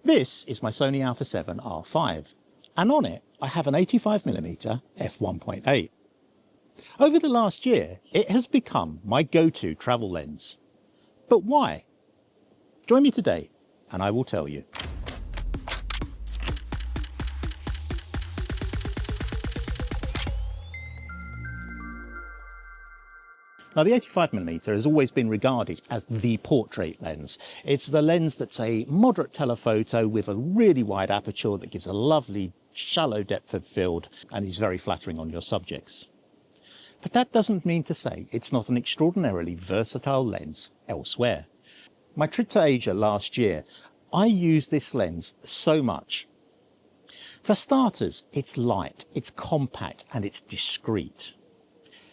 This is my Sony Alpha 7 R5, and on it I have an 85mm f1.8. Over the last year, it has become my go-to travel lens. But why? Join me today and I will tell you. Now, the 85mm has always been regarded as the portrait lens. It's the lens that's a moderate telephoto with a really wide aperture that gives a lovely shallow depth of field and is very flattering on your subjects. But that doesn't mean to say it's not an extraordinarily versatile lens elsewhere. My trip to Asia last year, I used this lens so much. For starters, it's light, it's compact and it's discreet.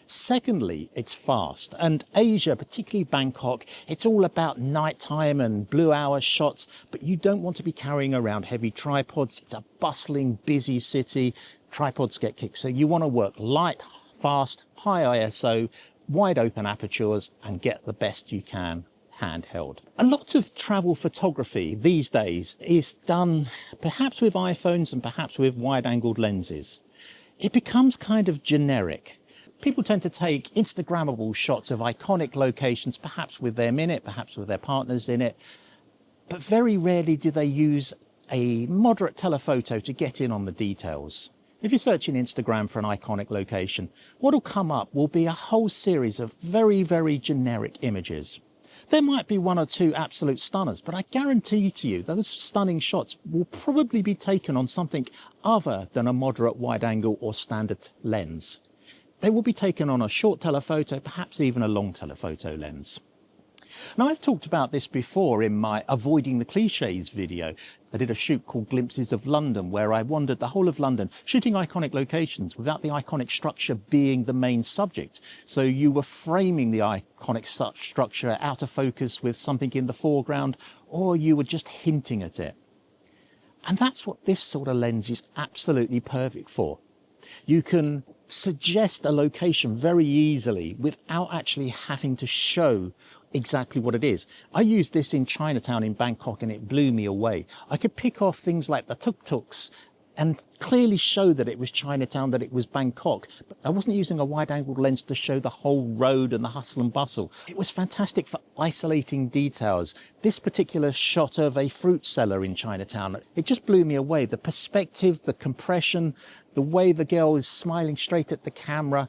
Secondly, it's fast, and Asia, particularly Bangkok, it's all about nighttime and blue hour shots, but you don't want to be carrying around heavy tripods. It's a bustling, busy city. Tripods get kicked, so you want to work light, fast, high ISO, wide open apertures, and get the best you can handheld. A lot of travel photography these days is done perhaps with iPhones and perhaps with wide-angled lenses. It becomes kind of generic. People tend to take Instagrammable shots of iconic locations, perhaps with them in it, perhaps with their partners in it, but very rarely do they use a moderate telephoto to get in on the details. If you're searching Instagram for an iconic location, what'll come up will be a whole series of very, very generic images. There might be one or two absolute stunners, but I guarantee to you those stunning shots will probably be taken on something other than a moderate wide angle or standard lens. They will be taken on a short telephoto, perhaps even a long telephoto lens. Now, I've talked about this before in my Avoiding the Clichés video. I did a shoot called Glimpses of London, where I wandered the whole of London, shooting iconic locations without the iconic structure being the main subject. So you were framing the iconic structure out of focus with something in the foreground, or you were just hinting at it. And that's what this sort of lens is absolutely perfect for. You can suggest a location very easily without actually having to show exactly what it is. I used this in Chinatown in Bangkok and it blew me away. I could pick off things like the tuk-tuks and clearly show that it was Chinatown, that it was Bangkok. But I wasn't using a wide-angled lens to show the whole road and the hustle and bustle. It was fantastic for isolating details. This particular shot of a fruit seller in Chinatown, it just blew me away. The perspective, the compression, the way the girl is smiling straight at the camera.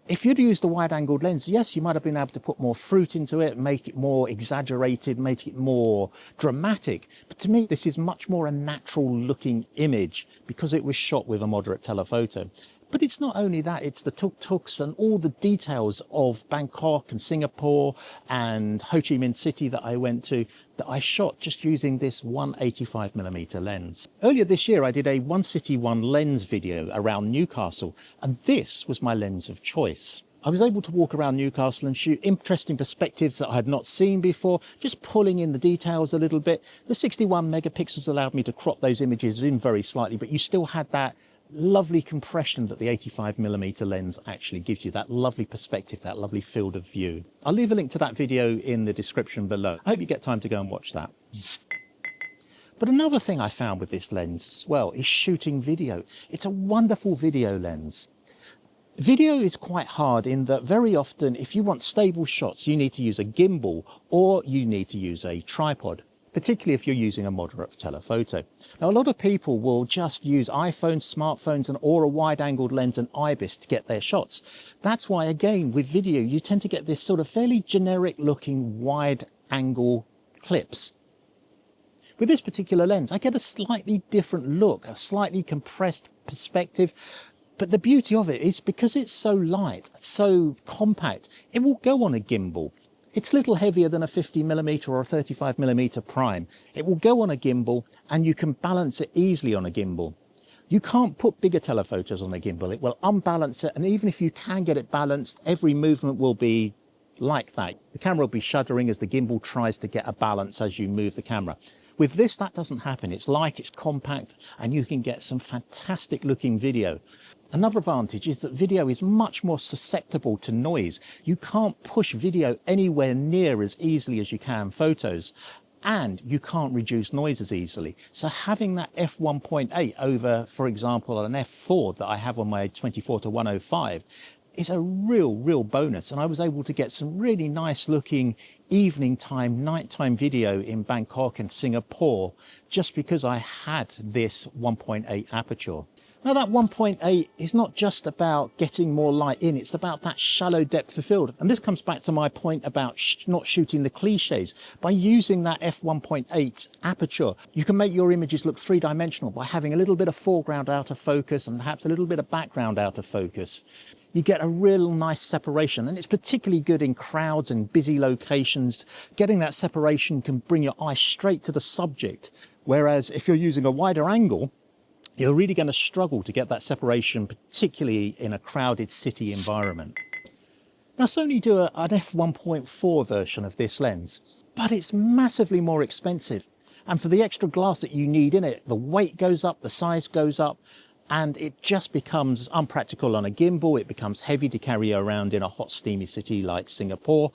If you'd used a wide-angled lens, yes, you might have been able to put more fruit into it, make it more exaggerated, make it more dramatic. But to me, this is much more a natural-looking image because it was shot with a moderate telephoto. But it's not only that, it's the tuk-tuks and all the details of Bangkok and Singapore and Ho Chi Minh City that I went to that I shot just using this 185mm lens. Earlier this year, I did a One City, One Lens video around Newcastle, and this was my lens of choice. I was able to walk around Newcastle and shoot interesting perspectives that I had not seen before, just pulling in the details a little bit. The 61 megapixels allowed me to crop those images in very slightly, but you still had that lovely compression that the 85mm lens actually gives you, that lovely perspective, that lovely field of view. I'll leave a link to that video in the description below. I hope you get time to go and watch that. But another thing I found with this lens as well is shooting video. It's a wonderful video lens. Video is quite hard in that very often if you want stable shots, you need to use a gimbal or you need to use a tripod, particularly if you're using a moderate telephoto. Now, a lot of people will just use iPhones, smartphones, or a wide-angled lens and IBIS to get their shots. That's why, again, with video, you tend to get this sort of fairly generic-looking wide-angle clips. With this particular lens, I get a slightly different look, a slightly compressed perspective. But the beauty of it is because it's so light, so compact, it will go on a gimbal. It's a little heavier than a 50mm or a 35mm prime. It will go on a gimbal and you can balance it easily on a gimbal. You can't put bigger telephotos on a gimbal. It will unbalance it, and even if you can get it balanced, every movement will be like that. The camera will be shuddering as the gimbal tries to get a balance as you move the camera. With this, that doesn't happen. It's light, it's compact, and you can get some fantastic looking video. Another advantage is that video is much more susceptible to noise. You can't push video anywhere near as easily as you can photos. and you can't reduce noise as easily. So having that f1.8 over, for example, an f4 that I have on my 24-105 is a real bonus. And I was able to get some really nice looking evening time, nighttime video in Bangkok and Singapore just because I had this 1.8 aperture. Now that 1.8 is not just about getting more light in, it's about that shallow depth of field. And this comes back to my point about not shooting the cliches. By using that f1.8 aperture, you can make your images look three-dimensional by having a little bit of foreground out of focus and perhaps a little bit of background out of focus. You get a real nice separation, and it's particularly good in crowds and busy locations. Getting that separation can bring your eye straight to the subject, whereas if you're using a wider angle, you're really going to struggle to get that separation, particularly in a crowded city environment. Now Sony do an f1.4 version of this lens, but it's massively more expensive. And for the extra glass that you need in it, the weight goes up, the size goes up, and it just becomes unpractical on a gimbal. It becomes heavy to carry around in a hot, steamy city like Singapore,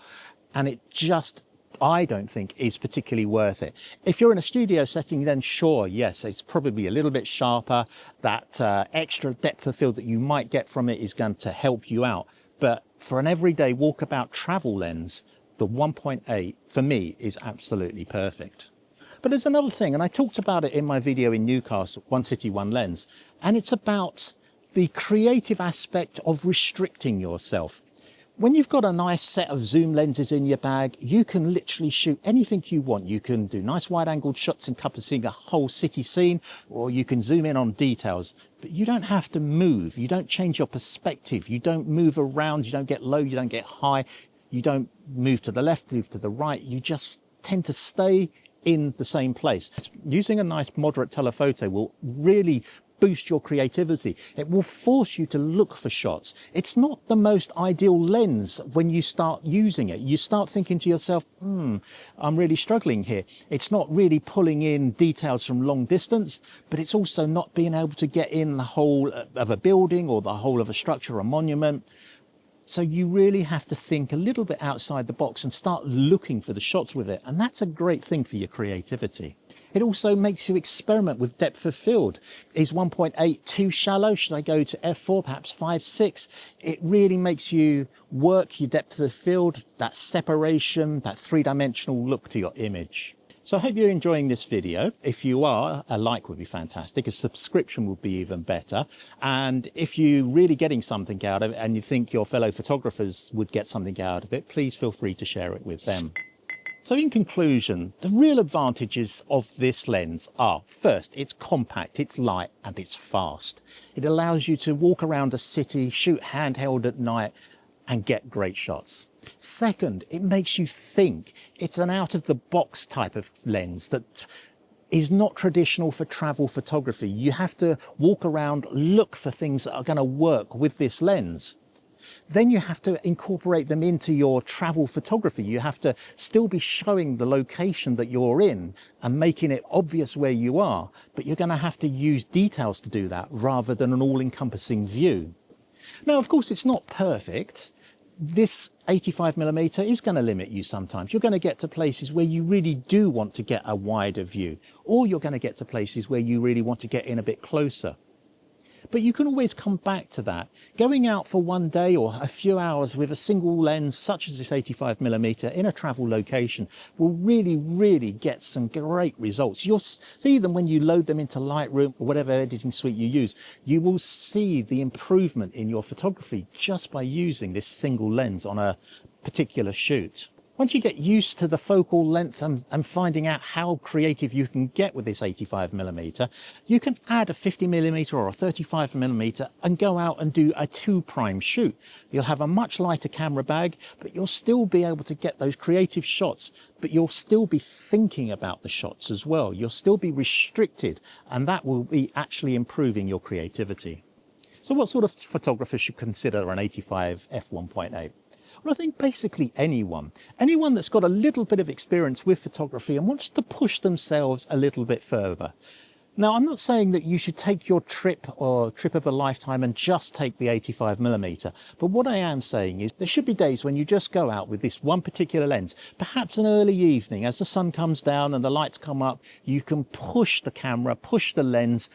and it just, I don't think, is particularly worth it. If you're in a studio setting, then sure, yes, it's probably a little bit sharper. That extra depth of field that you might get from it is going to help you out. But for an everyday walkabout travel lens, the 1.8 for me is absolutely perfect. But there's another thing, and I talked about it in my video in Newcastle, One City, One Lens, and it's about the creative aspect of restricting yourself. When you've got a nice set of zoom lenses in your bag, you can literally shoot anything you want. You can do nice wide-angled shots encompassing a whole city scene, or you can zoom in on details. But you don't have to move. You don't change your perspective. You don't move around. You don't get low. You don't get high. You don't move to the left, move to the right. You just tend to stay in the same place. Using a nice moderate telephoto will really boost your creativity. It will force you to look for shots. It's not the most ideal lens when you start using it. You start thinking to yourself, I'm really struggling here. It's not really pulling in details from long distance, but it's also not being able to get in the whole of a building or the whole of a structure or monument. So you really have to think a little bit outside the box and start looking for the shots with it. And that's a great thing for your creativity. It also makes you experiment with depth of field. Is 1.8 too shallow? Should I go to f4, perhaps 5, 6? It really makes you work your depth of field, that separation, that three-dimensional look to your image. So I hope you're enjoying this video. If you are, a like would be fantastic. A subscription would be even better. And if you're really getting something out of it and you think your fellow photographers would get something out of it, please feel free to share it with them. So in conclusion, the real advantages of this lens are, first, it's compact, it's light, and it's fast. It allows you to walk around a city, shoot handheld at night, and get great shots. Second, it makes you think. It's an out-of-the-box type of lens that is not traditional for travel photography. You have to walk around, look for things that are going to work with this lens. Then you have to incorporate them into your travel photography. You have to still be showing the location that you're in and making it obvious where you are, but you're going to have to use details to do that rather than an all-encompassing view. Now, of course, it's not perfect. This 85mm is going to limit you sometimes. You're going to get to places where you really do want to get a wider view, or you're going to get to places where you really want to get in a bit closer. But you can always come back to that. Going out for one day or a few hours with a single lens, such as this 85mm, in a travel location will really get some great results. You'll see them when you load them into Lightroom or whatever editing suite you use. You will see the improvement in your photography just by using this single lens on a particular shoot. Once you get used to the focal length and finding out how creative you can get with this 85mm, you can add a 50mm or a 35mm and go out and do a 2' shoot. You'll have a much lighter camera bag, but you'll still be able to get those creative shots, but you'll still be thinking about the shots as well. You'll still be restricted, and that will be actually improving your creativity. So what sort of photographer should consider an 85 f1.8? Well, I think basically anyone that's got a little bit of experience with photography and wants to push themselves a little bit further. Now, I'm not saying that you should take your trip or trip of a lifetime and just take the 85mm, but what I am saying is there should be days when you just go out with this one particular lens, perhaps an early evening as the sun comes down and the lights come up, you can push the camera, push the lens,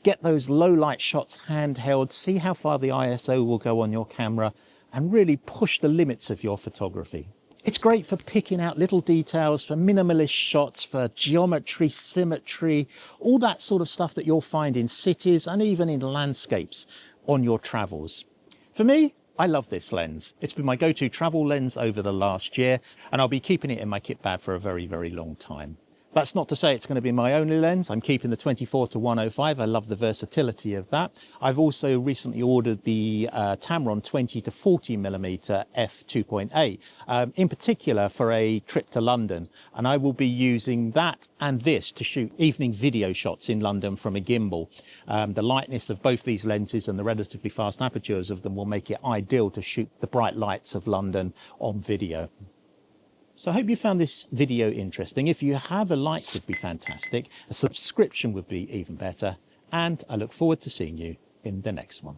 get those low light shots handheld, see how far the ISO will go on your camera, and really push the limits of your photography. It's great for picking out little details, for minimalist shots, for geometry, symmetry, all that sort of stuff that you'll find in cities and even in landscapes on your travels. For me, I love this lens. It's been my go-to travel lens over the last year, and I'll be keeping it in my kit bag for a very, very long time. That's not to say it's going to be my only lens. I'm keeping the 24-105. I love the versatility of that. I've also recently ordered the Tamron 20-40mm f2.8, in particular for a trip to London. And I will be using that and this to shoot evening video shots in London from a gimbal. The lightness of both these lenses and the relatively fast apertures of them will make it ideal to shoot the bright lights of London on video. So I hope you found this video interesting. If you have, a like would be fantastic. A subscription would be even better. And I look forward to seeing you in the next one.